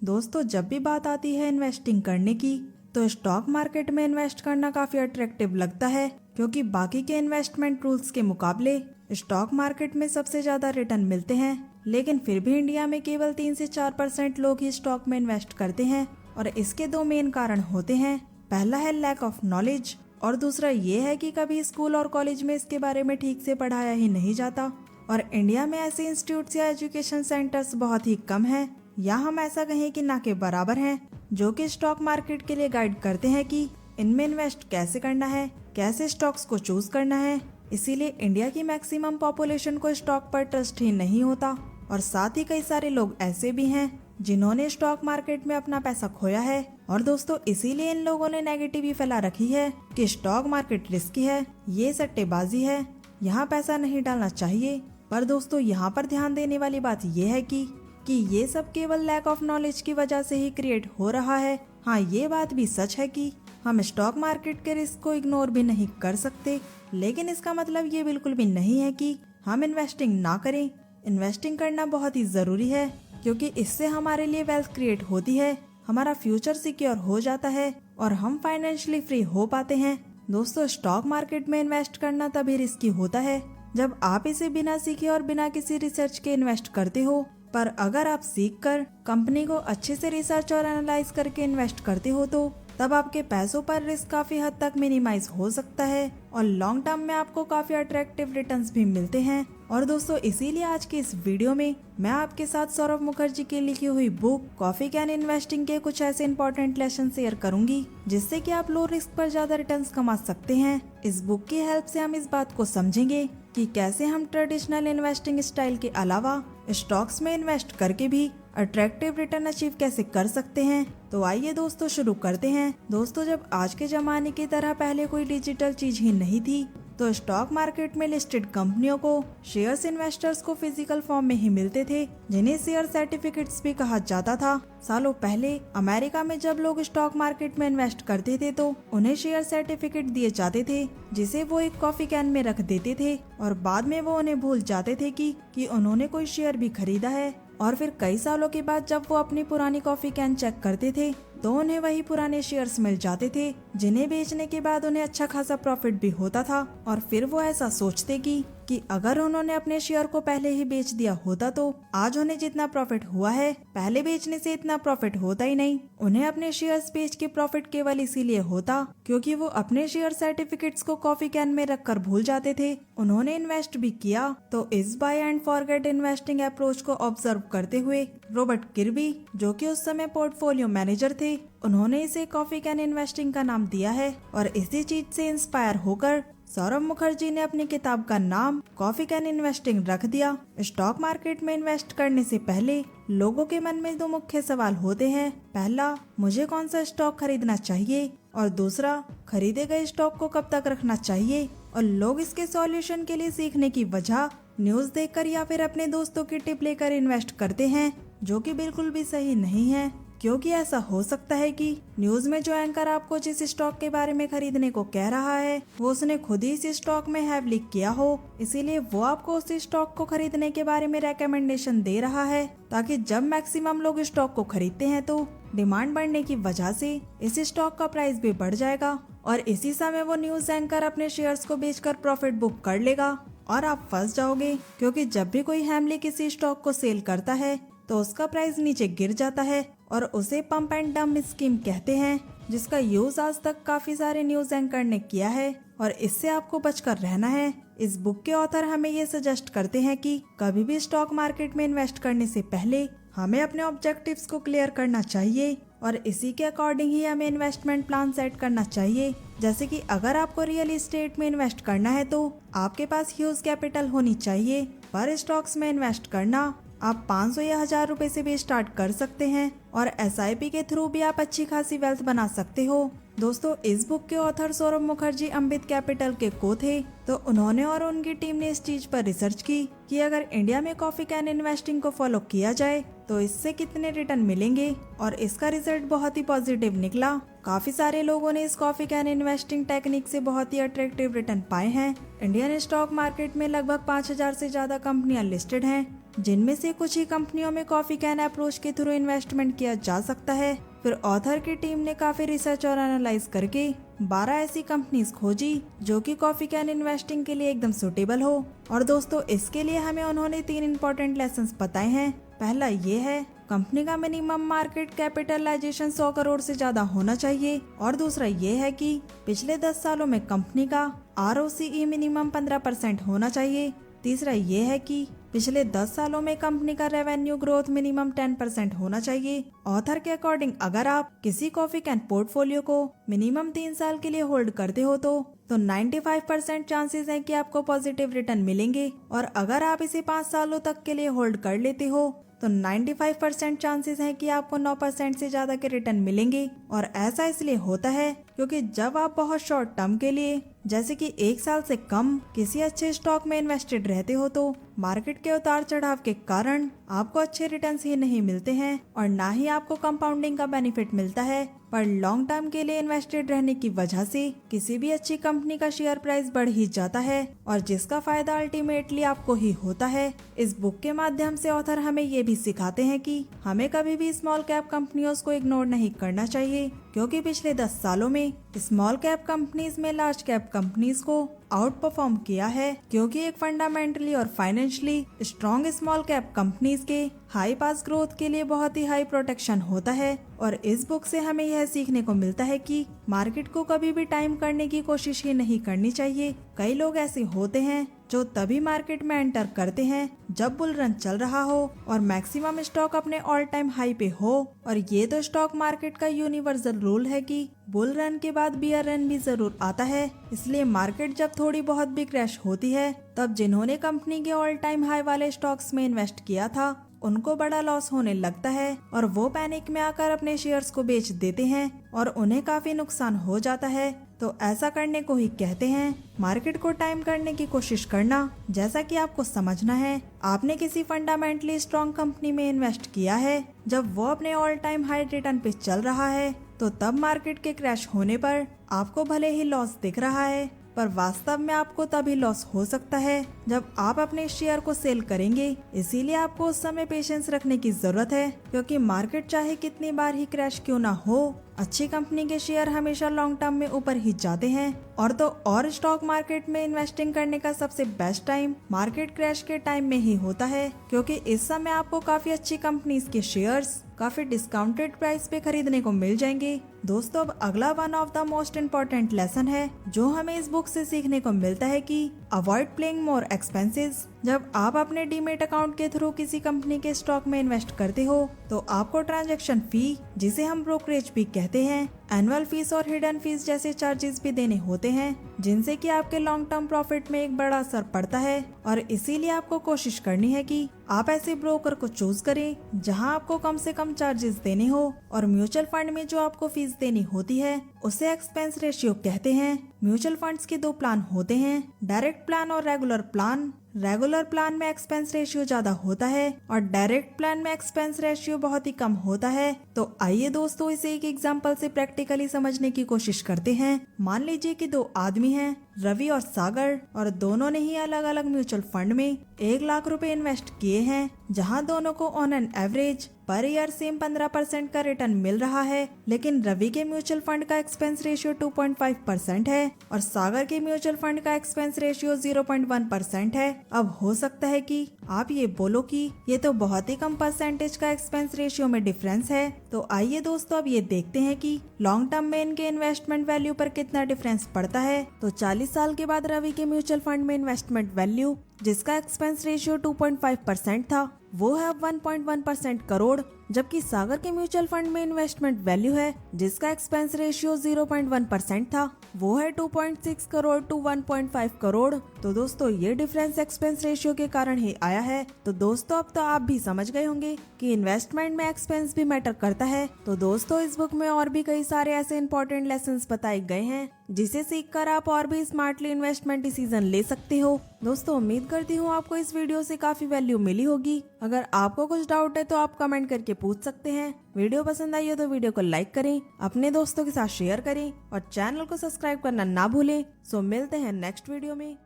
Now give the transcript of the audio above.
दोस्तों, जब भी बात आती है इन्वेस्टिंग करने की तो स्टॉक मार्केट में इन्वेस्ट करना काफी अट्रैक्टिव लगता है, क्योंकि बाकी के इन्वेस्टमेंट रूल्स के मुकाबले स्टॉक मार्केट में सबसे ज्यादा रिटर्न मिलते हैं। लेकिन फिर भी इंडिया में केवल 3 से 4% लोग ही स्टॉक में इन्वेस्ट करते हैं और इसके दो मेन कारण होते हैं। पहला है लैक ऑफ नॉलेज और दूसरा ये है कि कभी स्कूल और कॉलेज में इसके बारे में ठीक से पढ़ाया ही नहीं जाता। और इंडिया में ऐसे इंस्टीट्यूट्स या एजुकेशन सेंटर्स बहुत ही कम हैं, या हम ऐसा कहें कि ना के बराबर हैं, जो कि स्टॉक मार्केट के लिए गाइड करते हैं कि इनमें इन्वेस्ट कैसे करना है, कैसे स्टॉक्स को चूज करना है। इसीलिए इंडिया की मैक्सिमम पॉपुलेशन को स्टॉक पर ट्रस्ट ही नहीं होता और साथ ही कई सारे लोग ऐसे भी हैं जिन्होंने स्टॉक मार्केट में अपना पैसा खोया है। और दोस्तों, इसीलिए इन लोगों ने नेगेटिव ही फैला रखी है कि स्टॉक मार्केट रिस्की है, ये सट्टेबाजी है, यहाँ पैसा नहीं डालना चाहिए। पर दोस्तों, यहाँ पर ध्यान देने वाली बात ये है कि ये सब केवल लैक ऑफ नॉलेज की वजह से ही क्रिएट हो रहा है। हाँ, ये बात भी सच है कि हम स्टॉक मार्केट के रिस्क को इग्नोर भी नहीं कर सकते, लेकिन इसका मतलब ये बिल्कुल भी नहीं है कि हम इन्वेस्टिंग ना करें। इन्वेस्टिंग करना बहुत ही जरूरी है, क्योंकि इससे हमारे लिए वेल्थ क्रिएट होती है, हमारा फ्यूचर सिक्योर हो जाता है और हम फाइनेंशियली फ्री हो पाते हैं। दोस्तों, स्टॉक मार्केट में इन्वेस्ट करना तभी रिस्की होता है जब आप इसे बिना सीखे और बिना किसी रिसर्च के इन्वेस्ट करते हो। पर अगर आप सीख कर कंपनी को अच्छे से रिसर्च और एनालाइज करके इन्वेस्ट करते हो तो तब आपके पैसों पर रिस्क काफी हद तक मिनिमाइज हो सकता है और लॉन्ग टर्म में आपको काफी अट्रैक्टिव रिटर्न्स भी मिलते हैं। और दोस्तों, इसीलिए आज की इस वीडियो में मैं आपके साथ सौरभ मुखर्जी की लिखी हुई बुक कॉफी कैन इन्वेस्टिंग के कुछ ऐसे इंपॉर्टेंट लेसन शेयर करूंगी जिससे कि आप लो रिस्क पर ज्यादा रिटर्न्स कमा सकते हैं। इस बुक की हेल्प से हम इस बात को समझेंगे कि कैसे हम ट्रेडिशनल इन्वेस्टिंग स्टाइल के अलावा स्टॉक्स में इन्वेस्ट करके भी अट्रैक्टिव रिटर्न अचीव कैसे कर सकते हैं। तो आइए दोस्तों, शुरू करते हैं। दोस्तों, जब आज के जमाने की तरह पहले कोई डिजिटल चीज ही नहीं थी तो स्टॉक मार्केट में लिस्टेड कंपनियों को शेयर्स इन्वेस्टर्स को फिजिकल फॉर्म में ही मिलते थे, जिन्हें शेयर सर्टिफिकेट्स भी कहा जाता था। सालों पहले अमेरिका में जब लोग स्टॉक मार्केट में इन्वेस्ट करते थे तो उन्हें शेयर सर्टिफिकेट दिए जाते थे, जिसे वो एक कॉफी कैन में रख देते थे और बाद में वो उन्हें भूल जाते थे कि उन्होंने कोई शेयर भी खरीदा है। और फिर कई सालों के बाद जब वो अपनी पुरानी कॉफी कैन चेक करते थे तो उन्हें वही पुराने शेयर्स मिल जाते थे, जिन्हें बेचने के बाद उन्हें अच्छा खासा प्रॉफिट भी होता था। और फिर वो ऐसा सोचते कि अगर उन्होंने अपने शेयर को पहले ही बेच दिया होता तो आज उन्हें जितना प्रॉफिट हुआ है पहले बेचने से इतना प्रॉफिट होता ही नहीं। उन्हें अपने शेयर्स बेच के प्रॉफिट केवल इसीलिए होता क्योंकि वो अपने शेयर सर्टिफिकेट्स को कॉफी कैन में रखकर भूल जाते थे। उन्होंने इन्वेस्ट भी किया तो इस buy and forget investing approach को ऑब्जर्व करते हुए रॉबर्ट किर्बी, जो कि उस समय पोर्टफोलियो मैनेजर थे, उन्होंने इसे कॉफी कैन इन्वेस्टिंग का नाम दिया है। और इसी चीज से इंस्पायर होकर सौरभ मुखर्जी ने अपनी किताब का नाम कॉफी कैन इन्वेस्टिंग रख दिया। स्टॉक मार्केट में इन्वेस्ट करने से पहले लोगों के मन में दो मुख्य सवाल होते हैं। पहला, मुझे कौन सा स्टॉक खरीदना चाहिए, और दूसरा, खरीदे गए स्टॉक को कब तक रखना चाहिए। और लोग इसके सॉल्यूशन के लिए सीखने की वजह न्यूज देखकर या फिर अपने दोस्तों की टिप लेकर इन्वेस्ट करते हैं, जो कि बिल्कुल भी सही नहीं है। क्योंकि ऐसा हो सकता है कि न्यूज में जो एंकर आपको जिस स्टॉक के बारे में खरीदने को कह रहा है वो उसने खुद ही इस स्टॉक में हैव लीक किया हो, इसीलिए वो आपको उस स्टॉक को खरीदने के बारे में रेकमेंडेशन दे रहा है, ताकि जब मैक्सिमम लोग स्टॉक को खरीदते हैं तो डिमांड बढ़ने की वजह से इस स्टॉक का प्राइस भी बढ़ जाएगा और इसी समय वो न्यूज एंकर अपने शेयर्स को बेचकर प्रॉफिट बुक कर लेगा और आप फंस जाओगे। क्योंकि जब भी कोई हैमली किसी स्टॉक को सेल करता है तो उसका प्राइस नीचे गिर जाता है और उसे पंप एंड डंप स्कीम कहते हैं, जिसका यूज आज तक काफी सारे न्यूज एंकर ने किया है और इससे आपको बचकर रहना है। इस बुक के ऑथर हमें ये सजेस्ट करते हैं कि कभी भी स्टॉक मार्केट में इन्वेस्ट करने से पहले हमें अपने ऑब्जेक्टिव्स को क्लियर करना चाहिए और इसी के अकॉर्डिंग ही हमें इन्वेस्टमेंट प्लान सेट करना चाहिए। जैसे कि अगर आपको रियल एस्टेट में इन्वेस्ट करना है तो आपके पास ह्यूज कैपिटल होनी चाहिए। पर स्टॉक्स में इन्वेस्ट करना आप 500 या 1000 रुपए से भी स्टार्ट कर सकते हैं और SIP के थ्रू भी आप अच्छी खासी वेल्थ बना सकते हो। दोस्तों, इस बुक के ऑथर सौरभ मुखर्जी अम्बित कैपिटल के को थे, तो उन्होंने और उनकी टीम ने इस चीज पर रिसर्च की कि अगर इंडिया में कॉफी कैन इन्वेस्टिंग को फॉलो किया जाए तो इससे कितने रिटर्न मिलेंगे और इसका रिजल्ट बहुत ही पॉजिटिव निकला। काफी सारे लोगों ने इस कॉफी कैन इन्वेस्टिंग टेक्निक से बहुत ही अट्रैक्टिव रिटर्न पाए हैं। इंडियन स्टॉक मार्केट में लगभग 5000 से ज्यादा कंपनियां लिस्टेड हैं जिनमें से कुछ ही कंपनियों में कॉफी कैन अप्रोच के थ्रू इन्वेस्टमेंट किया जा सकता है। फिर ऑथर की टीम ने काफी रिसर्च और एनालाइज करके 12 ऐसी कंपनीज खोजी जो कि कॉफी कैन इन्वेस्टिंग के लिए एकदम सुटेबल हो। और दोस्तों इसके लिए हमें उन्होंने 3 इंपॉर्टेंट लेसन्स बताए हैं। पहला ये है, कंपनी का मिनिमम मार्केट कैपिटलाइजेशन 100 करोड़ से ज्यादा होना चाहिए। और दूसरा ये है कि पिछले 10 सालों में कंपनी का ROCE मिनिमम 15% होना चाहिए। तीसरा ये है कि पिछले 10 सालों में कंपनी का रेवेन्यू ग्रोथ मिनिमम 10% होना चाहिए। ऑथर के अकॉर्डिंग अगर आप किसी कॉफी कैन पोर्टफोलियो को मिनिमम 3 साल के लिए होल्ड करते हो तो 95% चांसेस है कि आपको पॉजिटिव रिटर्न मिलेंगे। और अगर आप इसे 5 सालों तक के लिए होल्ड कर लेते हो तो 95% चांसेस हैं कि आपको 9% से ज्यादा के रिटर्न मिलेंगे। और ऐसा इसलिए होता है क्योंकि जब आप बहुत शॉर्ट टर्म के लिए जैसे कि 1 साल से कम किसी अच्छे स्टॉक में इन्वेस्टेड रहते हो तो मार्केट के उतार चढ़ाव के कारण आपको अच्छे रिटर्न्स ही नहीं मिलते हैं और ना ही आपको कंपाउंडिंग का बेनिफिट मिलता है। पर लॉन्ग टर्म के लिए इन्वेस्टेड रहने की वजह से किसी भी अच्छी कंपनी का शेयर प्राइस बढ़ ही जाता है और जिसका फायदा अल्टीमेटली आपको ही होता है। इस बुक के माध्यम से ऑथर हमें ये भी सिखाते हैं कि हमें कभी भी स्मॉल कैप कंपनियों को इग्नोर नहीं करना चाहिए क्योंकि पिछले 10 सालों में स्मॉल कैप कंपनीज में लार्ज कैप कंपनीज को आउट परफॉर्म किया है क्योंकि एक फंडामेंटली और financially strong small cap companies के हाई पास ग्रोथ के लिए बहुत ही हाई प्रोटेक्शन होता है। और इस बुक से हमें यह सीखने को मिलता है कि मार्केट को कभी भी टाइम करने की कोशिश ही नहीं करनी चाहिए। कई लोग ऐसे होते हैं जो तभी मार्केट में एंटर करते हैं जब बुल रन चल रहा हो और मैक्सिमम स्टॉक अपने ऑल टाइम हाई पे हो। और ये तो स्टॉक मार्केट का यूनिवर्सल रूल है कि बुल रन के बाद बियर रन भी जरूर आता है। इसलिए मार्केट जब थोड़ी बहुत भी क्रैश होती है तब जिन्होंने कंपनी के ऑल टाइम हाई वाले स्टॉक्स में इन्वेस्ट किया था उनको बड़ा लॉस होने लगता है और वो पैनिक में आकर अपने शेयर्स को बेच देते हैं और उन्हें काफी नुकसान हो जाता है। तो ऐसा करने को ही कहते हैं मार्केट को टाइम करने की कोशिश करना। जैसा कि आपको समझना है, आपने किसी फंडामेंटली स्ट्रॉन्ग कंपनी में इन्वेस्ट किया है जब वो अपने ऑल टाइम हाई रिटर्न पे चल रहा है तो तब मार्केट के क्रैश होने पर आपको भले ही लॉस दिख रहा है पर वास्तव में आपको तभी लॉस हो सकता है जब आप अपने शेयर को सेल करेंगे। इसीलिए आपको उस समय पेशेंस रखने की जरूरत है क्योंकि मार्केट चाहे कितनी बार ही क्रैश क्यों ना हो, अच्छी कंपनी के शेयर हमेशा लॉन्ग टर्म में ऊपर ही जाते हैं। और स्टॉक मार्केट में इन्वेस्टिंग करने का सबसे बेस्ट टाइम मार्केट क्रैश के टाइम में ही होता है क्योंकि इस समय आपको काफी अच्छी कंपनीज के शेयर्स काफी डिस्काउंटेड प्राइस पे खरीदने को मिल जाएंगे। दोस्तों अब अगला one of the most important lesson है जो हमें इस बुक से सीखने को मिलता है कि अवॉइड प्लेइंग मोर एक्सपेंसेस। जब आप अपने डीमेट अकाउंट के थ्रू किसी कंपनी के स्टॉक में इन्वेस्ट करते हो तो आपको ट्रांजैक्शन फी जिसे हम ब्रोकरेज भी कहते हैं, एनुअल फीस और हिडन फीस जैसे चार्जेस भी देने होते हैं जिनसे कि आपके लॉन्ग टर्म प्रॉफिट में एक बड़ा असर पड़ता है। और इसीलिए आपको कोशिश करनी है कि आप ऐसे ब्रोकर को चूज करें जहां आपको कम से कम चार्जेस देने हो। और म्यूचुअल फंड में जो आपको फीस देनी होती है उसे एक्सपेंस रेशियो कहते हैं। म्यूचुअल फंड्स के 2 प्लान होते हैं, डायरेक्ट प्लान और रेगुलर प्लान। रेगुलर प्लान में एक्सपेंस रेशियो ज्यादा होता है और डायरेक्ट प्लान में एक्सपेंस रेशियो बहुत ही कम होता है। तो आइए दोस्तों इसे एक एग्जांपल से प्रैक्टिकली समझने की कोशिश करते हैं। मान लीजिए कि 2 आदमी हैं, रवि और सागर, और दोनों ने ही अलग अलग म्यूचुअल फंड में 1 लाख रुपए इन्वेस्ट किए हैं जहां दोनों को on an average per year same 15% का रिटर्न मिल रहा है। लेकिन रवि के म्यूचुअल फंड का एक्सपेंस रेशियो 2.5% है और सागर के म्यूचुअल फंड का एक्सपेंस रेशियो 0.1% है। अब हो सकता है कि आप ये बोलो कि ये तो बहुत ही कम परसेंटेज का एक्सपेंस रेशियो में डिफरेंस है। तो आइए दोस्तों अब ये देखते हैं कि लॉन्ग टर्म में इनके इन्वेस्टमेंट वैल्यू पर कितना डिफरेंस पड़ता है। तो 40 साल के बाद रवि के म्यूचुअल फंड में इन्वेस्टमेंट वैल्यू जिसका एक्सपेंस रेशियो 2.5% था वो है अब 1.1% करोड़, जबकि सागर के म्यूचुअल फंड में इन्वेस्टमेंट वैल्यू है जिसका एक्सपेंस रेशियो 0.1% था वो है 2.6 करोड़ टू 1.5 करोड़। तो दोस्तों ये डिफरेंस एक्सपेंस रेशियो के कारण ही आया है। तो दोस्तों अब तो आप भी समझ गए होंगे कि इन्वेस्टमेंट में एक्सपेंस भी मैटर करता है। तो दोस्तों इस बुक में और भी कई सारे ऐसे इंपॉर्टेंट लेसन्स बताए गए हैं जिसे सीखकर आप और भी स्मार्टली इन्वेस्टमेंट डिसीजन ले सकते हो। दोस्तों उम्मीद करती हूँ आपको इस वीडियो से काफी वैल्यू मिली होगी। अगर आपको कुछ डाउट है तो आप कमेंट करके पूछ सकते हैं। वीडियो पसंद आई हो तो वीडियो को लाइक करें, अपने दोस्तों के साथ शेयर करें और चैनल को सब्सक्राइब करना ना भूलें। सो मिलते हैं नेक्स्ट वीडियो में।